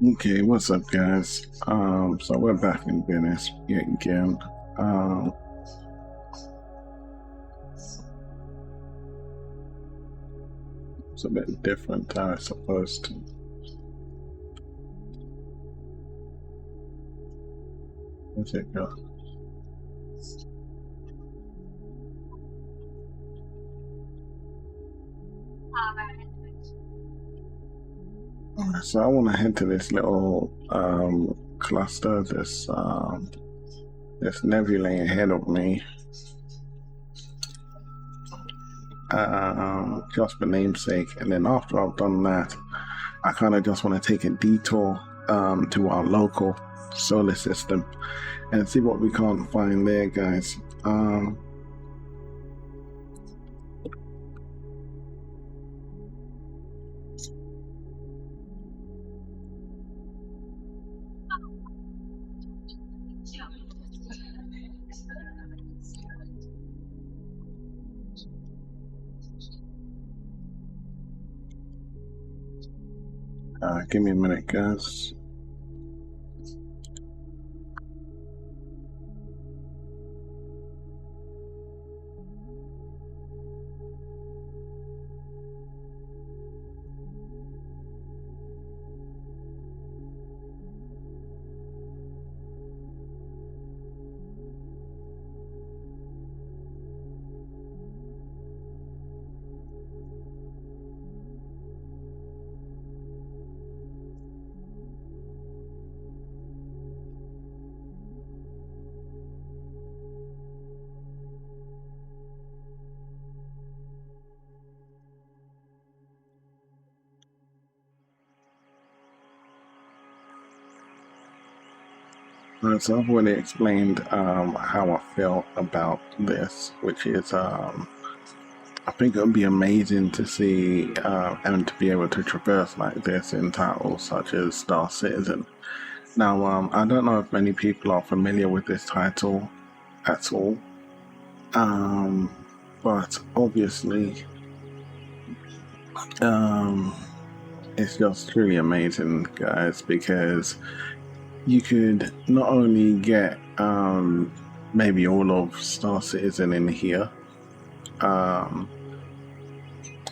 Okay, what's up, guys? So we're back in Venice yet again. It's a bit different, I suppose. Where's it go? So I want to head to this little cluster, this nebulae ahead of me. Just for namesake, and then after I've done that, I kind of just want to take a detour to our local solar system and see what we can't find there, guys. Give me a minute, guys. So I've already explained how I feel about this, which is I think it would be amazing to see and to be able to traverse like this in titles such as Star Citizen. Now, I don't know if many people are familiar with this title at all, but obviously it's just truly amazing, guys, because you could not only get maybe all of Star Citizen in here,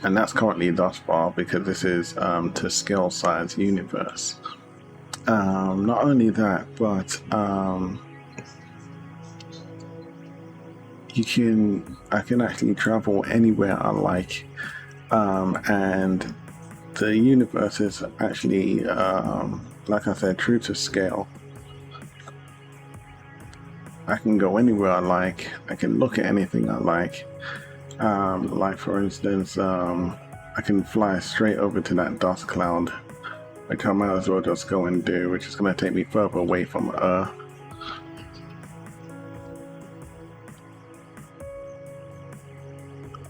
and that's currently thus far because this is to scale size universe. Not only that, but I can actually travel anywhere I like, and the universe is actually, like I said, true to scale. I can go anywhere I like. I can look at anything I like. Like for instance, I can fly straight over to that dust cloud, which I might as well just go and do, which is going to take me further away from Earth.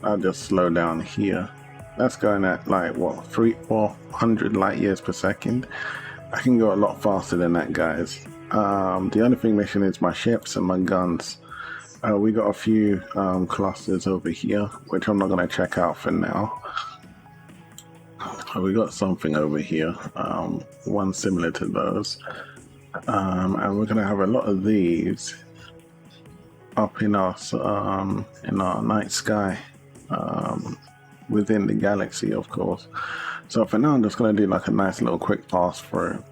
I'll just slow down here. That's going at like what, 400 light years per second. I can go a lot faster than that, guys. The only thing missing is my ships and my guns. We got a few clusters over here, which I'm not going to check out for now. We got something over here, one similar to those, and we're going to have a lot of these up in our night sky, within the galaxy, of course. So for now, I'm just going to do like a nice little quick pass through.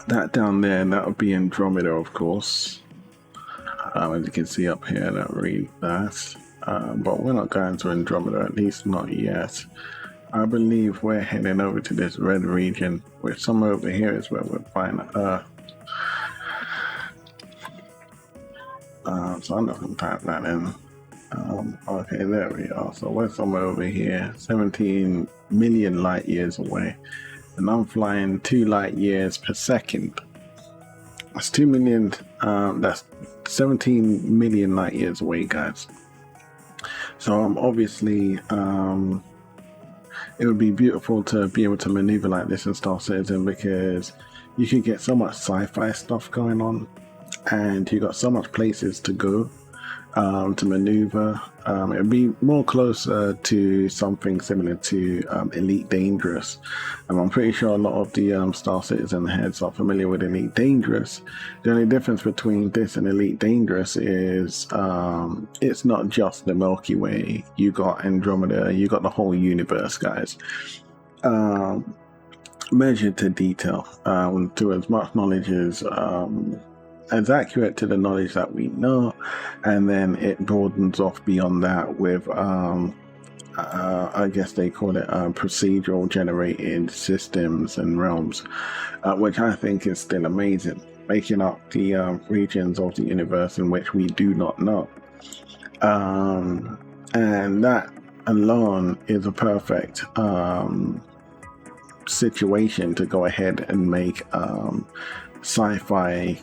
That down there, that would be Andromeda, of course. As you can see up here, that reads that. But we're not going to Andromeda, at least not yet. I believe we're heading over to this red region, which somewhere over here is where we'll find Earth. So I'm just going to type that in. Okay, there we are. So we're somewhere over here, 17 million light years away. And I'm flying 2 light years per second. That's 2 million, that's 17 million light years away, guys. So obviously, it would be beautiful to be able to maneuver like this in Star Citizen, because you can get so much sci-fi stuff going on, and you got so much places to go to maneuver. It'd be more closer to something similar to Elite Dangerous. I'm pretty sure a lot of the Star Citizen heads are familiar with Elite Dangerous. The only difference between this and Elite Dangerous is it's not just the Milky Way. You got Andromeda, you got the whole universe, guys. Measured to detail, to as much knowledge as accurate to the knowledge that we know, and then it broadens off beyond that with I guess they call it procedural generated systems and realms, which I think is still amazing, making up the regions of the universe in which we do not know, and that alone is a perfect situation to go ahead and make sci-fi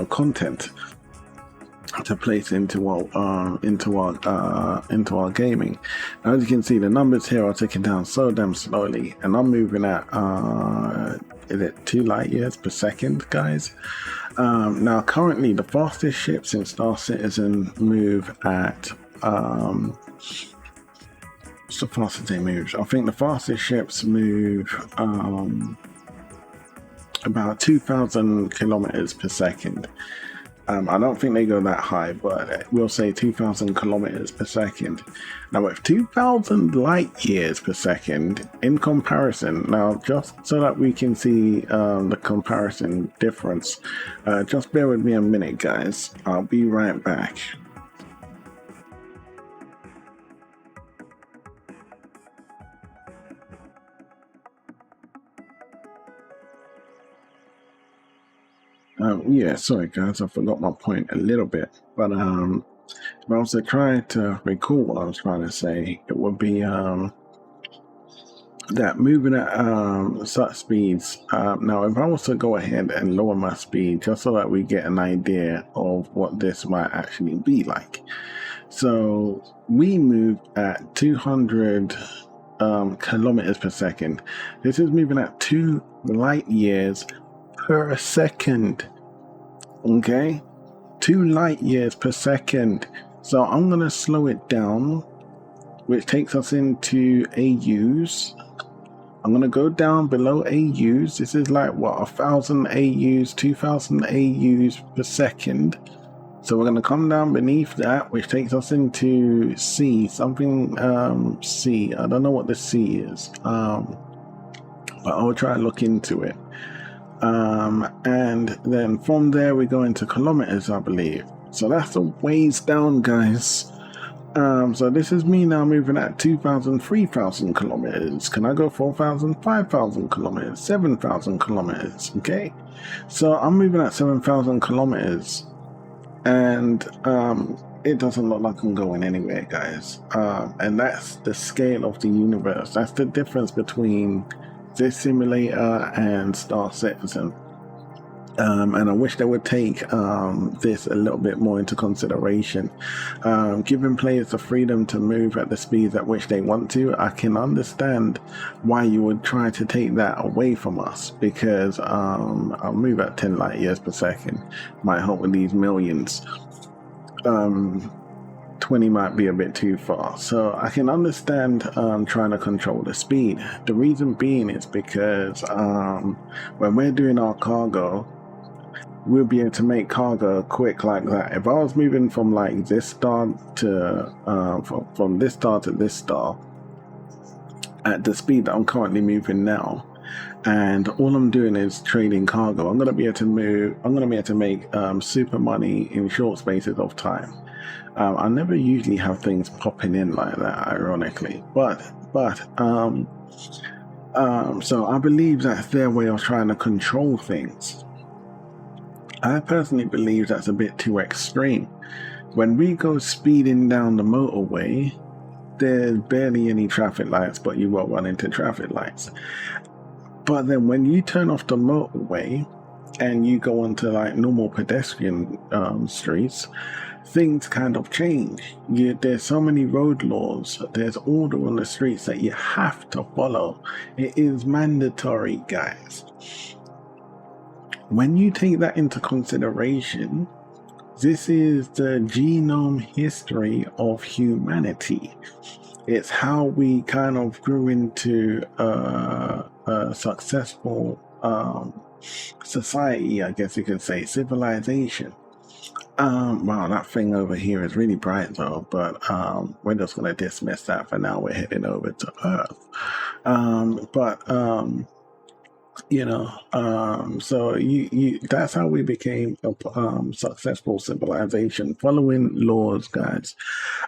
content to place into our gaming. Now, as you can see, the numbers here are ticking down so damn slowly, and I'm moving at is it 2 light years per second, guys? Now currently the fastest ships in Star Citizen move at what's the fastest they move? I think the fastest ships move about 2,000 kilometers per second. I don't think they go that high, but we'll say 2,000 kilometers per second. Now with 2,000 light years per second in comparison, now just so that we can see the comparison difference, just bear with me a minute, guys. I'll be right back. Yeah, sorry guys, I forgot my point a little bit, but if I was to try to recall what I was trying to say, it would be that moving at such speeds. Now if I was to go ahead and lower my speed just so that we get an idea of what this might actually be like. So we move at 200 kilometers per second. This is moving at 2 light years per second. Okay, 2 light years per second. So I'm gonna slow it down, which takes us into AUs. I'm gonna go down below AUs. This is like what, 1,000 AUs, 2,000 AUs per second. So we're going to come down beneath that, which takes us into C, something C. I don't know what the C is, but I'll try and look into it. And then from there we go into kilometers, I believe. So that's a ways down, guys. So this is me now moving at 2,000, 3,000 kilometers. Can I go 4,000, 5,000 kilometers, 7,000 kilometers? Okay, so I'm moving at 7,000 kilometers, and it doesn't look like I'm going anywhere, guys. And that's the scale of the universe. That's the difference between this simulator and Star Citizen. And I wish they would take this a little bit more into consideration, giving players the freedom to move at the speeds at which they want to. I can understand why you would try to take that away from us, because I'll move at 10 light years per second, might help with these millions. 20 might be a bit too far, so I can understand trying to control the speed. The reason being is because when we're doing our cargo, we'll be able to make cargo quick like that. If I was moving from like this star to from this star to this star at the speed that I'm currently moving now, and all I'm doing is trading cargo, I'm gonna be able to move. I'm gonna be able to make super money in short spaces of time. I never usually have things popping in like that, ironically, but so I believe that's their way of trying to control things. I personally believe that's a bit too extreme. When we go speeding down the motorway, there's barely any traffic lights, but you won't run into traffic lights. But then when you turn off the motorway and you go onto like normal pedestrian streets, things kind of change. There's so many road laws, there's order on the streets that you have to follow. It is mandatory, guys. When you take that into consideration, this is the genome history of humanity. It's how we kind of grew into a successful society, I guess you could say, civilization. Wow, that thing over here is really bright though, but we're just going to dismiss that for now. We're heading over to Earth. So that's how we became a successful civilization, following laws, guys.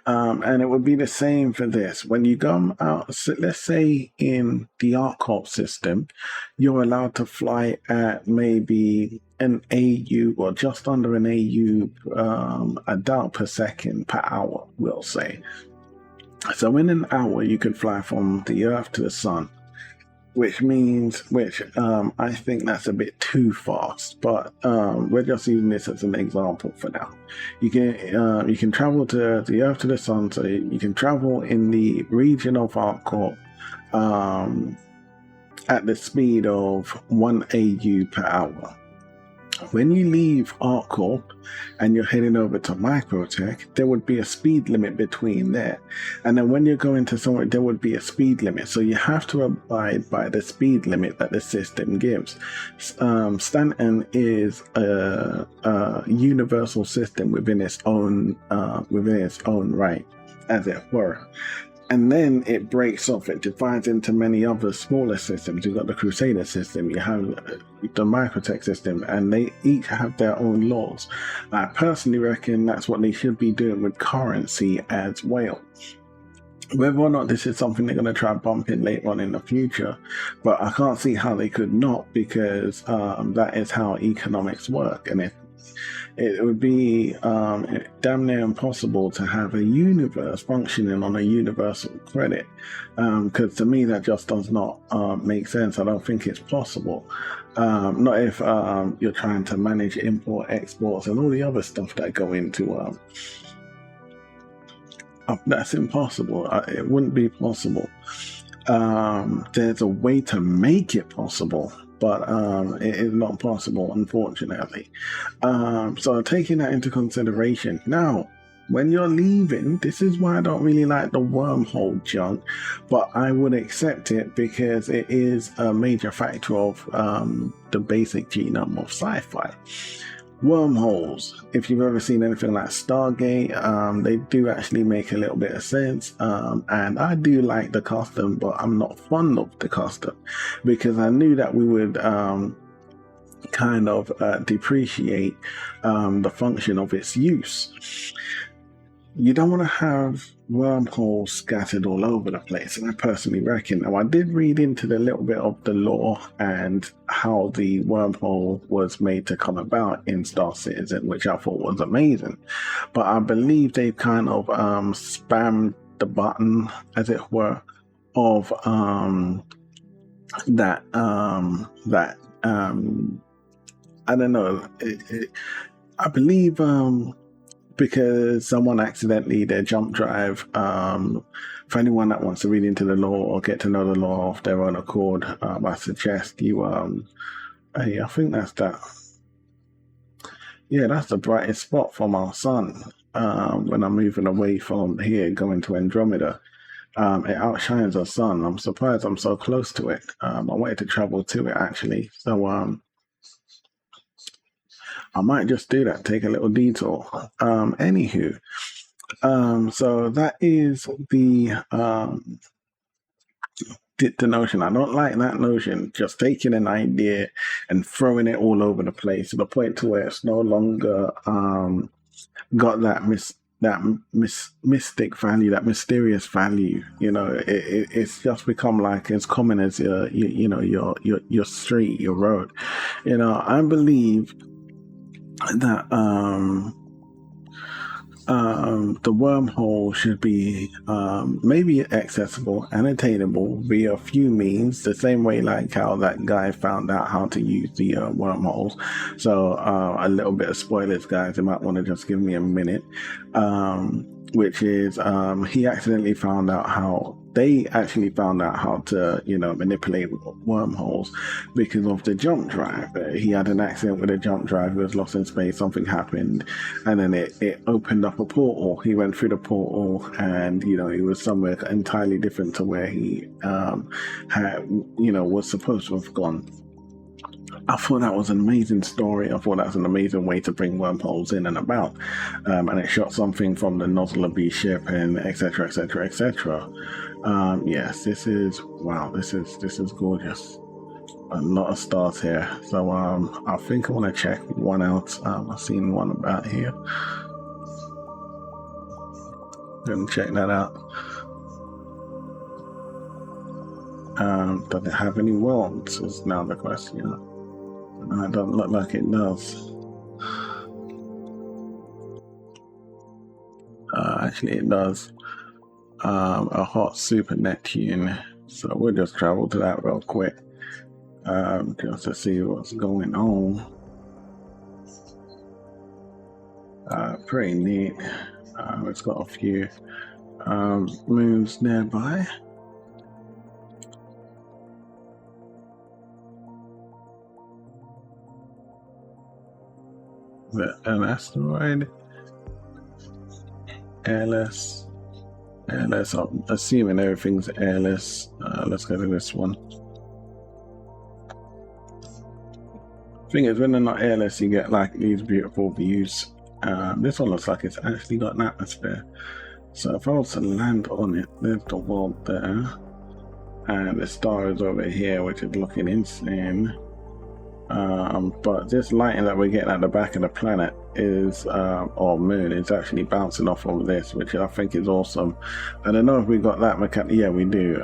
And it would be the same for this. When you come out, so let's say in the ARCOP system, you're allowed to fly at maybe an AU or just under an AU, a dot per second per hour, we'll say. So in an hour, you could fly from the Earth to the Sun, which I think that's a bit too fast, but we're just using this as an example for now. You can travel to the Earth to the Sun, so you can travel in the region of ARCOP at the speed of 1 AU per hour. When you leave ARCOP and you're heading over to Microtech, there would be a speed limit between there. And then when you're going to somewhere, there would be a speed limit. So you have to abide by the speed limit that the system gives. Stanton is a universal system within its own right, as it were. And then it breaks off, it divides into many other smaller systems. You've got the Crusader system, you have the Microtech system, and they each have their own laws. I personally reckon that's what they should be doing with currency as well. Whether or not this is something they're going to try and bump in later on in the future, but I can't see how they could not, because that is how economics work. And it would be damn near impossible to have a universe functioning on a universal credit, because to me that just does not make sense. I don't think it's possible. Not if you're trying to manage import, exports, and all the other stuff that go into that's impossible. It wouldn't be possible. There's a way to make it possible, but it is not possible, unfortunately. So taking that into consideration, now when you're leaving, this is why I don't really like the wormhole junk, but I would accept it because it is a major factor of the basic genome of sci-fi. wormholes. If you've ever seen anything like Stargate, they do actually make a little bit of sense. And I do like the custom, but I'm not fond of the custom because I knew that we would kind of depreciate the function of its use. You don't want to have wormholes scattered all over the place, and I personally reckon. Now, I did read into the little bit of the lore and how the wormhole was made to come about in Star Citizen, which I thought was amazing. But I believe they kind of spammed the button, as it were, of that I don't know. I believe because someone accidentally their jump drive. For anyone that wants to read into the law or get to know the law of their own accord, I suggest you. Hey, I think that's that. Yeah, that's the brightest spot from our sun. When I'm moving away from here, going to Andromeda, it outshines our sun. I'm surprised I'm so close to it. I wanted to travel to it actually, so I might just do that, take a little detour. Anywho, so that is the notion. I don't like that notion, just taking an idea and throwing it all over the place to the point to where it's no longer got that mystic value, that mysterious value. You know, it's just become like as common as your street, your road. You know, I believe that the wormhole should be maybe accessible and attainable via a few means, the same way like how that guy found out how to use the wormholes. So a little bit of spoilers, guys, you might want to just give me a minute, which is he accidentally found out how they actually found out how to, manipulate wormholes because of the jump drive. He had an accident with a jump drive. He was lost in space. Something happened, and then it opened up a portal. He went through the portal, and he was somewhere entirely different to where he was supposed to have gone. I thought that was an amazing story. I thought that was an amazing way to bring wormholes in and about. And it shot something from the nozzle of the ship and etc. etc. etc. Yes, this is gorgeous. A lot of stars here. So I think I want to check one out. I've seen one about here. Gonna check that out. Does it have any worlds? Is now the question. It doesn't look like it does. Actually, it does. A hot super Neptune. So we'll just travel to that real quick, just to see what's going on. Pretty neat. It's got a few moons nearby. An asteroid, airless. I'm assuming everything's airless. Let's go to this one. Thing is, when they're not airless, you get like these beautiful views. This one looks like it's actually got an atmosphere. So if I was to land on it, there's the world there, and the star is over here, which is looking insane. But this lighting that we're getting at the back of the planet is, or moon, is actually bouncing off of this, which I think is awesome. I don't know if we got that mechanic. Yeah, we do.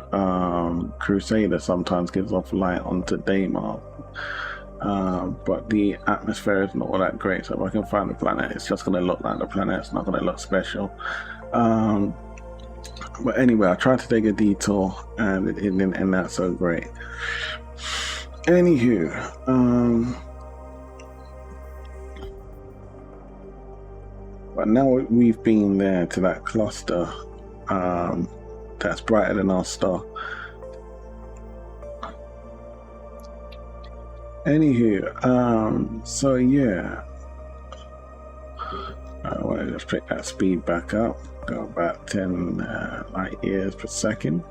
Crusader sometimes gives off light onto Daymar, but the atmosphere is not all that great. So if I can find the planet, it's just going to look like the planet. It's not going to look special. But anyway, I tried to take a detour, and it didn't end out so great. Anywho, but now we've been there to that cluster that's brighter than our star. Anywho, so yeah, I want to just pick that speed back up, go about 10 light years per second.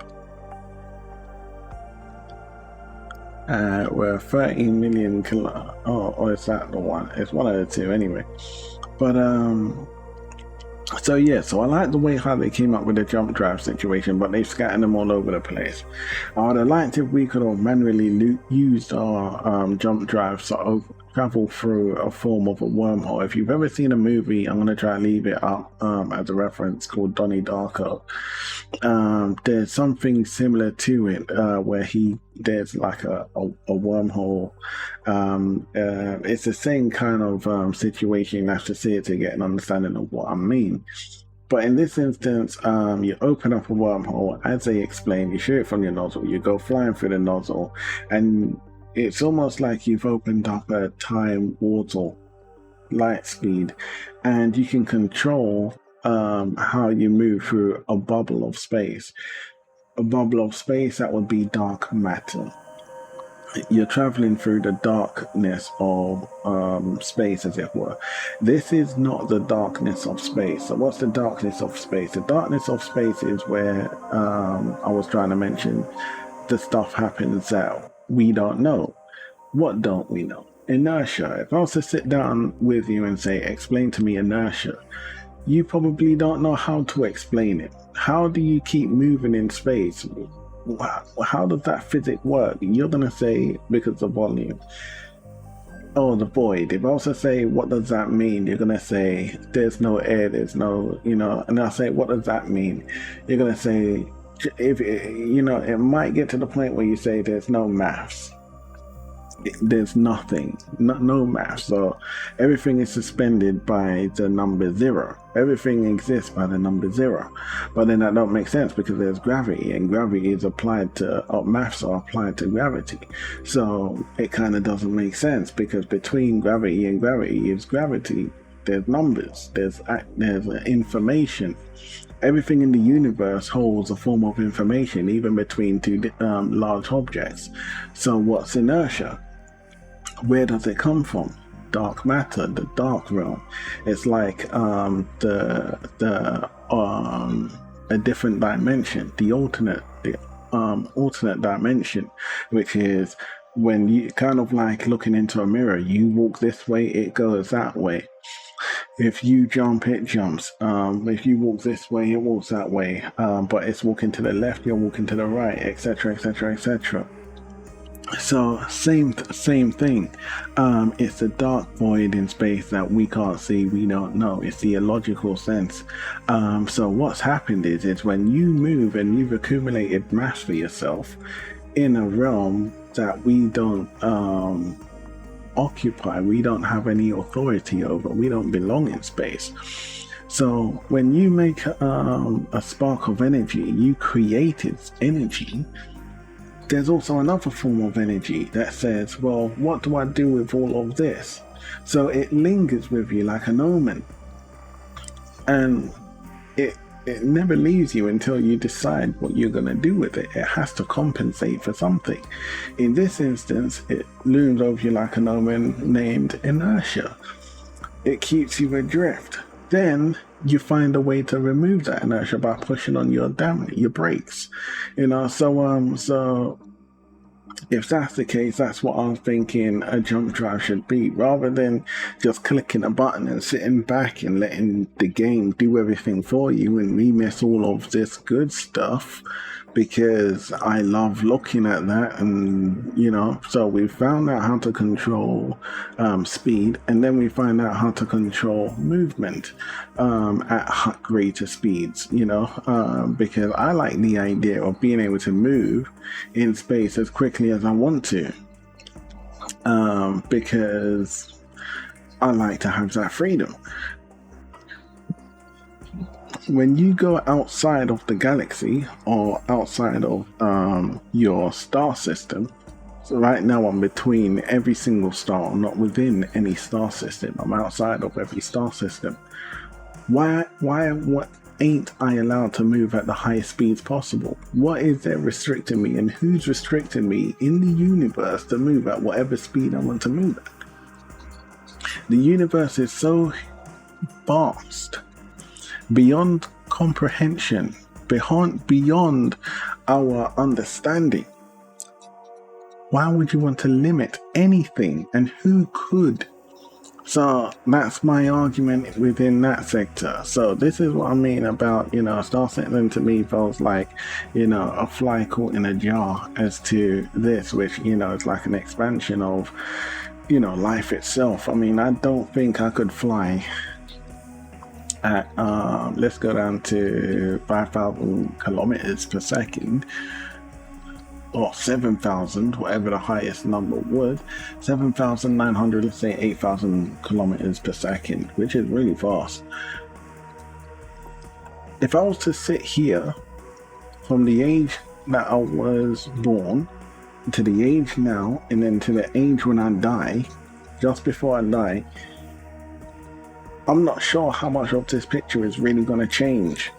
We're 13 million or is that the one? It's one of the two anyway. But so yeah, so I like the way how they came up with the jump drive situation, but they've scattered them all over the place. I would have liked if we could have manually used our jump drive to travel through a form of a wormhole. If you've ever seen a movie, I'm going to try and leave it up as a reference, called Donnie Darko. There's something similar to it where there's like a wormhole. It's the same kind of situation. You have to see it to get an understanding of what I mean. But in this instance, you open up a wormhole, as they explain, you shoot it from your nozzle, you go flying through the nozzle, and it's almost like you've opened up a time portal, light speed, and you can control how you move through a bubble of space. A bubble of space that would be dark matter. You're traveling through the darkness of space, as it were. This is not the darkness of space. So what's the darkness of space? The darkness of space is where I was trying to mention the stuff happens that we don't know. What don't we know? Inertia. If I was to sit down with you and say, explain to me inertia, you probably don't know how to explain it. How do you keep moving in space? How does that physics work? You're going to say, because of volume. Oh, the void. If I also say, what does that mean? You're going to say, there's no air, there's no, and I'll say, what does that mean? You're going to say, if it might get to the point where you say there's no maths. There's nothing, no math. So everything is suspended by the number zero. Everything exists by the number zero. But then that don't make sense because there's gravity, and gravity is applied to, maths are applied to gravity. So it kind of doesn't make sense because between gravity and gravity is gravity. There's numbers, there's information. Everything in the universe holds a form of information, even between two large objects. So what's inertia? Where does it come from? Dark matter, the dark realm. It's like a different dimension, the alternate dimension, which is when you kind of like looking into a mirror. You walk this way, it goes that way. If you jump, it jumps. If you walk this way, it walks that way. But it's walking to the left, you're walking to the right, etc., etc., etc. So same thing. It's the dark void in space that we can't see, we don't know. It's the illogical sense. So what's happened is when you move and you've accumulated mass for yourself in a realm that we don't occupy, we don't have any authority over, we don't belong in space. So when you make a spark of energy, you created energy. There's also another form of energy that says, well, what do I do with all of this? So it lingers with you like an omen, and it never leaves you until you decide what you're going to do with it. It has to compensate for something. In this instance, it looms over you like an omen named inertia. It keeps you adrift. Then you find a way to remove that inertia by pushing on your brakes. So if that's the case, that's what I'm thinking a jump drive should be, rather than just clicking a button and sitting back and letting the game do everything for you, and we miss all of this good stuff because I love looking at that. And so we found out how to control speed, and then we find out how to control movement at greater speeds, because I like the idea of being able to move in space as quickly as I want to, because I like to have that freedom. When you go outside of the galaxy or outside of your star system, so right now I'm between every single star, I'm not within any star system, I'm outside of every star system. What ain't I allowed to move at the highest speeds possible? What is there restricting me, and who's restricting me in the universe to move at whatever speed I want to move at? The universe is so vast, beyond comprehension, beyond our understanding. Why would you want to limit anything? And who could? So that's my argument within that sector. So this is what I mean about, Star Citizen to me feels like, a fly caught in a jar as to this, which, is like an expansion of, life itself. I mean, I don't think I could fly at, let's go down to 5,000 kilometers per second. Or 7,000, whatever the highest number was, 7,900, let's say 8,000 kilometers per second, which is really fast. If I was to sit here from the age that I was born to the age now, and then to the age when I die, just before I die, I'm not sure how much of this picture is really going to change.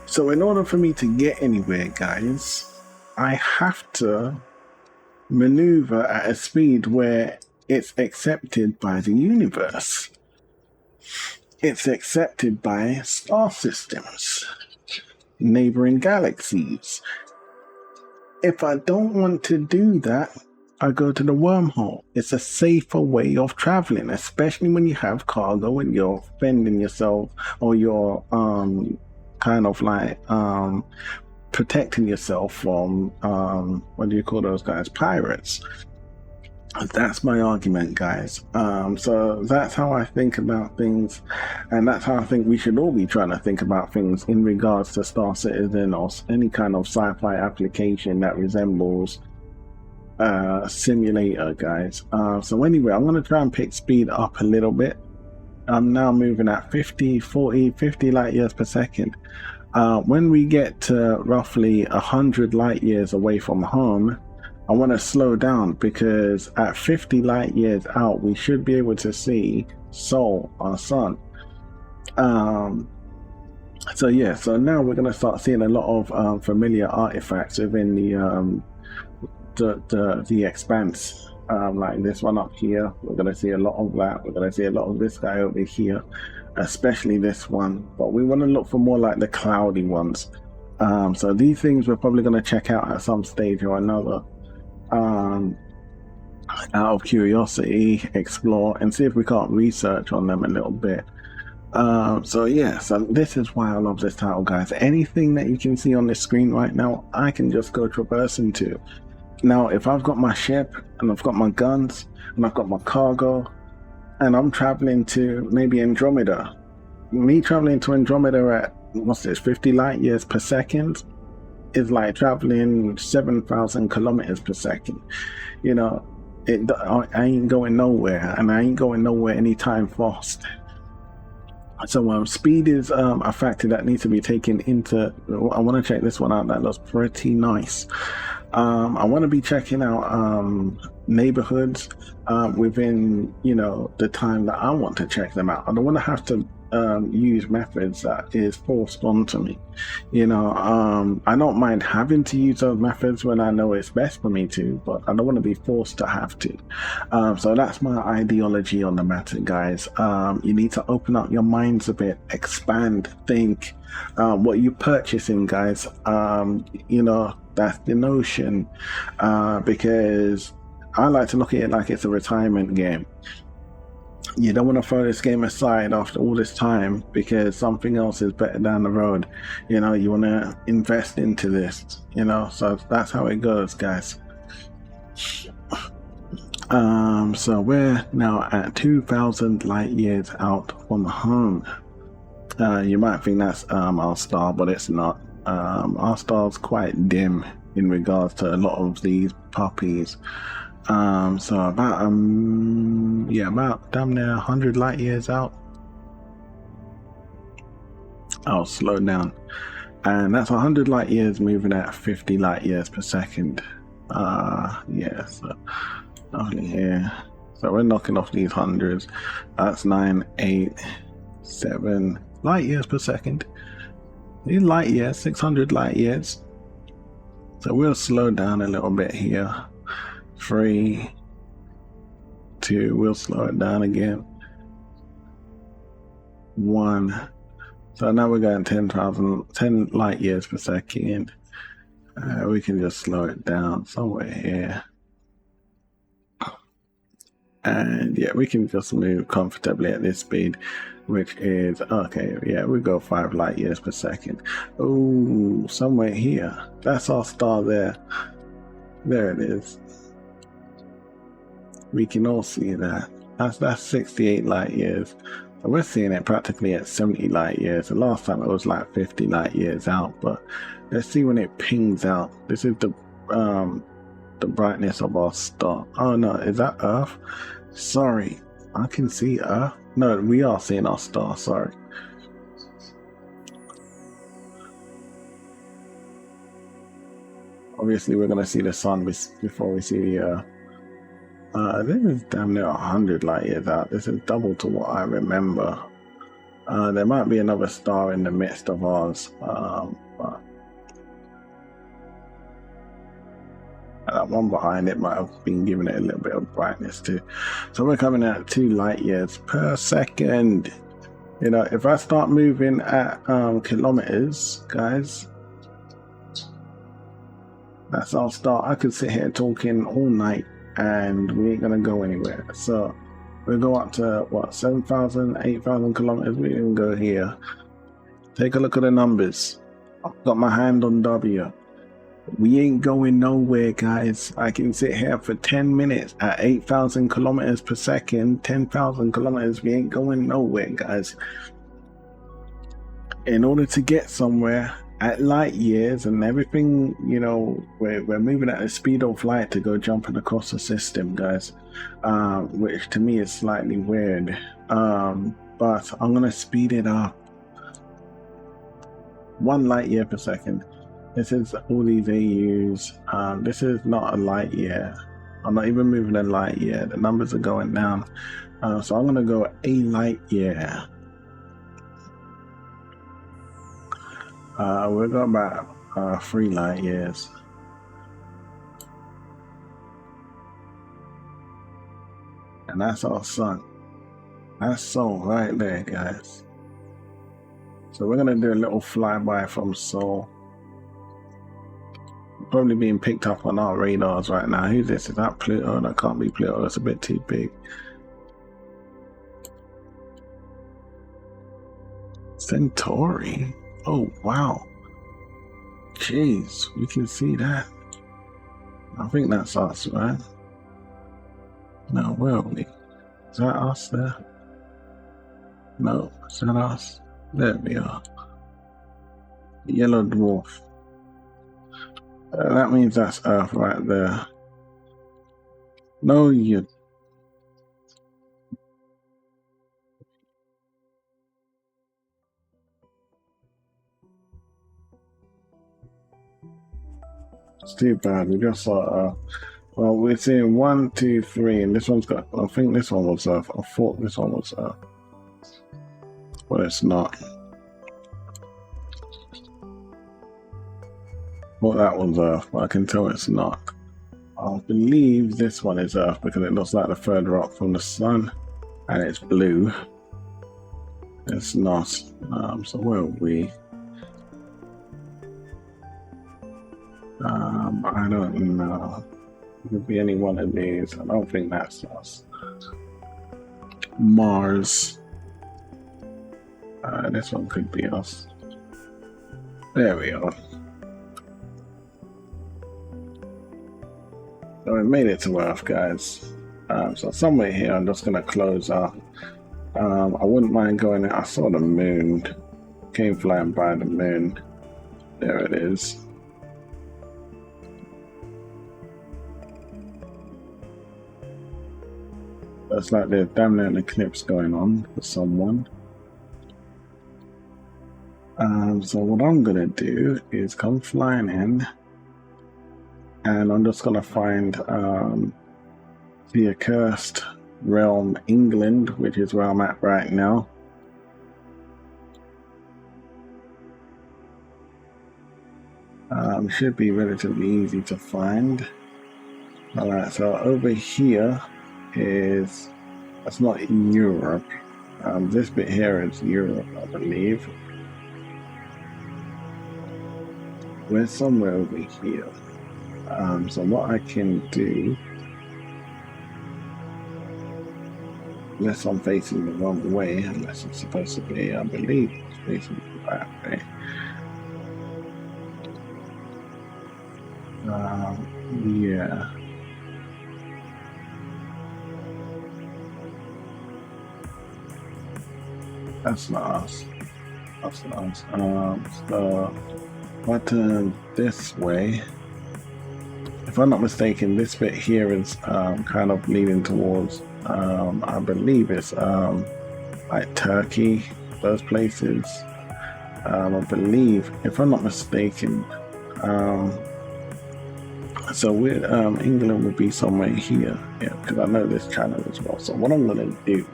So in order for me to get anywhere, guys, I have to maneuver at a speed where it's accepted by the universe. It's accepted by star systems, neighboring galaxies. If I don't want to do that, I go to the wormhole. It's a safer way of traveling, especially when you have cargo and you're fending yourself, or you're kind of like protecting yourself from what do you call those guys, pirates. That's my argument, guys. So that's how I think about things, and that's how I think we should all be trying to think about things in regards to Star Citizen or any kind of sci-fi application that resembles simulator, guys. So anyway, I'm going to try and pick speed up a little bit. I'm now moving at 50 light years per second. When we get to roughly 100 light years away from home, I want to slow down, because at 50 light years out, we should be able to see Sol, our sun. So now we're going to start seeing a lot of familiar artifacts within the expanse. Like this one up here, we're going to see a lot of that. We're going to see a lot of this guy over here, especially this one, but we want to look for more like the cloudy ones. So these things we're probably going to check out at some stage or another, out of curiosity, explore and see if we can't research on them a little bit. So this is why I love this title, guys. Anything that you can see on this screen right now, I can just go traverse into. Now, if I've got my ship and I've got my guns and I've got my cargo and I'm traveling to maybe Andromeda, me traveling to Andromeda at 50 light years per second is like traveling 7,000 kilometers per second. I ain't going nowhere, and I ain't going nowhere anytime fast. So speed is a factor that needs to be taken into. I want to check this one out. That looks pretty nice. I want to be checking out neighborhoods within the time that I want to check them out. I don't want to have to use methods that is forced onto me. I don't mind having to use those methods when I know it's best for me to, but I don't want to be forced to have to. So that's my ideology on the matter, guys. You need to open up your minds a bit, expand, think. What you're purchasing, guys, that's the notion, because I like to look at it like it's a retirement game. You don't want to throw this game aside after all this time because something else is better down the road. You want to invest into this, so that's how it goes, guys. So we're now at 2,000 light years out from home. You might think that's our star, but it's not. Our star's quite dim in regards to a lot of these puppies. So about damn near 100 light years out. I'll slow down, and that's 100 light years moving at 50 light years per second. So only here. So we're knocking off these hundreds. That's 9, 8, 7 light years per second. These light years, 600 light years. So we'll slow down a little bit here. 3, 2, we'll slow it down again. 1. So now we're going 10 light years per second. We can just slow it down somewhere here. And yeah, we can just move comfortably at this speed, which is okay. Yeah, we go 5 light years per second. Oh, somewhere here. That's our star there. There it is. We can all see that. That's 68 light years. So we're seeing it practically at 70 light years. The last time it was like 50 light years out, but let's see when it pings out. This is the brightness of our star. Oh no, is that Earth? Sorry, I can see Earth. No, we are seeing our star, sorry. Obviously we're going to see the sun before we see the Earth. This is damn near 100 light years out. This is double to what I remember. There might be another star in the midst of ours, but that one behind it might have been giving it a little bit of brightness too. So we're coming at 2 light years per second. You know, if I start moving at kilometers, guys, that's our start. I could sit here talking all night and we ain't gonna go anywhere. So we'll go up to what, 7,000, 8,000 kilometers. We can go here. Take a look at the numbers. I've got my hand on W. We ain't going nowhere, guys. I can sit here for 10 minutes at 8,000 kilometers per second, 10,000 kilometers. We ain't going nowhere, guys. In order to get somewhere at light years and everything, you know, we're moving at the speed of light to go jumping across the system, guys, which to me is slightly weird. But I'm going to speed it up. 1 light year per second. This is all these AUs. This is not a light year. I'm not even moving a light year. The numbers are going down. So I'm going to go a light year. We'll go about 3 light years. And that's our sun. That's Sol right there, guys. So we're going to do a little flyby from Sol. Probably being picked up on our radars right now. Who's this? Is that Pluto? That can't be Pluto. It's a bit too big. Centauri? Oh, wow. Jeez, we can see that. I think that's us, right? No, where are we? Is that us there? No, is that us? There we are. Yellow dwarf. That means that's Earth right there. No, you. It's too bad. We just saw well, we're seeing 1, 2, 3, and this one's got. I think this one was Earth. I thought this one was Earth. But it's not. Well, that one's Earth, but I can tell it's not. I believe this one is Earth because it looks like the third rock from the sun, and it's blue. It's not. So where are we? I don't know. It could be any one of these. I don't think that's us. Mars. This one could be us. There we are. So we made it to Earth, guys. So somewhere here, I'm just gonna close up. I wouldn't mind going. I saw the moon. Came flying by the moon. There it is. Looks like there's damn near an eclipse going on for someone. So what I'm gonna do is come flying in, and I'm just gonna find the accursed realm, England, which is where I'm at right now. Should be relatively easy to find. Alright, so over here is, that's not in Europe. This bit here is Europe, I believe. we're somewhere over here. So what I can do, unless I'm facing the wrong way, unless it's supposed to be, I believe it's facing the right way. Yeah. That's not us. That's not us. So if I turn this way, if I'm not mistaken, this bit here is kind of leading towards, I believe it's like Turkey, those places. I believe, if I'm not mistaken, so we're England would be somewhere here, yeah, because I know this channel as well. So what I'm gonna do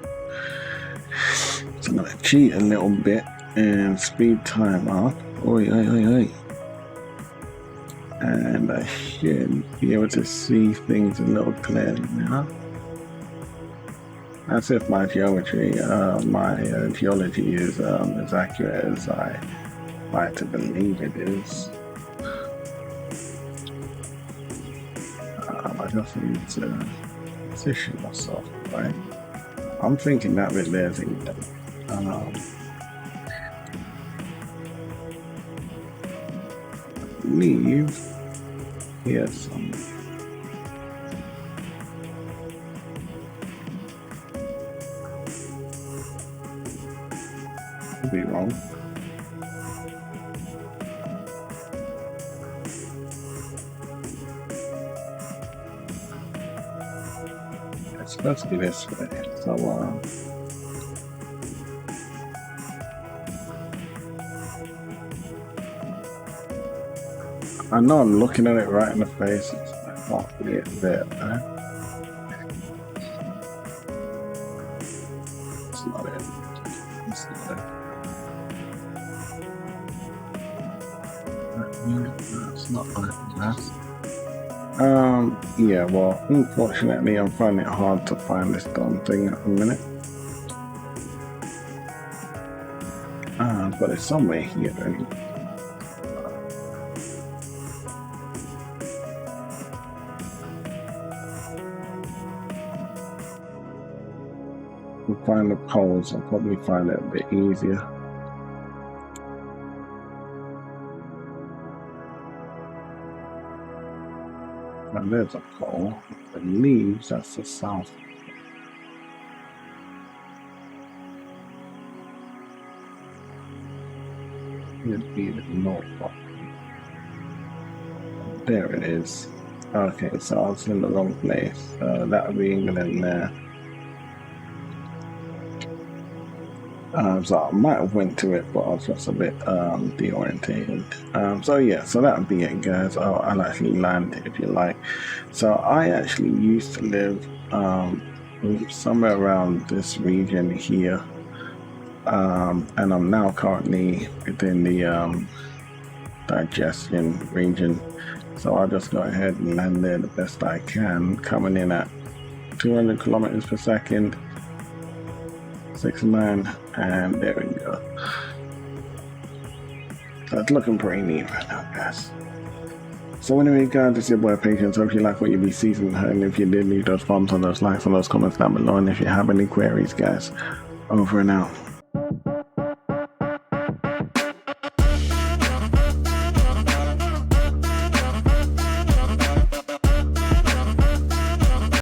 is I'm gonna cheat a little bit and speed time up. Oi, oi, oi, oi. And I should be able to see things a little clearly now. That's if my geometry, my geology is as accurate as I like to believe it is. I just need to position myself, right? I'm thinking that bit there's England. I believe here's some. Could be wrong. It's supposed to be this way, so I know I'm looking at it right in the face. I can't see it there. It's not it. It's not it. It's not like that. Yeah, well, unfortunately, I'm finding it hard to find this damn thing at the minute. But it's somewhere here anyway. We'll find the poles, I'll probably find it a bit easier. And there's a pole. I believe that's the south. It'd be the north one. There it is. Okay, so I was in the wrong place. That would be England there. So I might have went to it, but I was just a bit deorientated. So yeah, so that would be it, guys. I'll actually land if you like. So I actually used to live somewhere around this region here, and I'm now currently within the digestion region. So I'll just go ahead and land there the best I can, coming in at 200 kilometers per second. 69, and there we go. So it's looking pretty neat right now, guys. So anyway, guys, it's your boy Patience. Hope you like what you be seeing, and if you did, leave those thumbs on those likes and those comments down below. And if you have any queries, guys, over and out.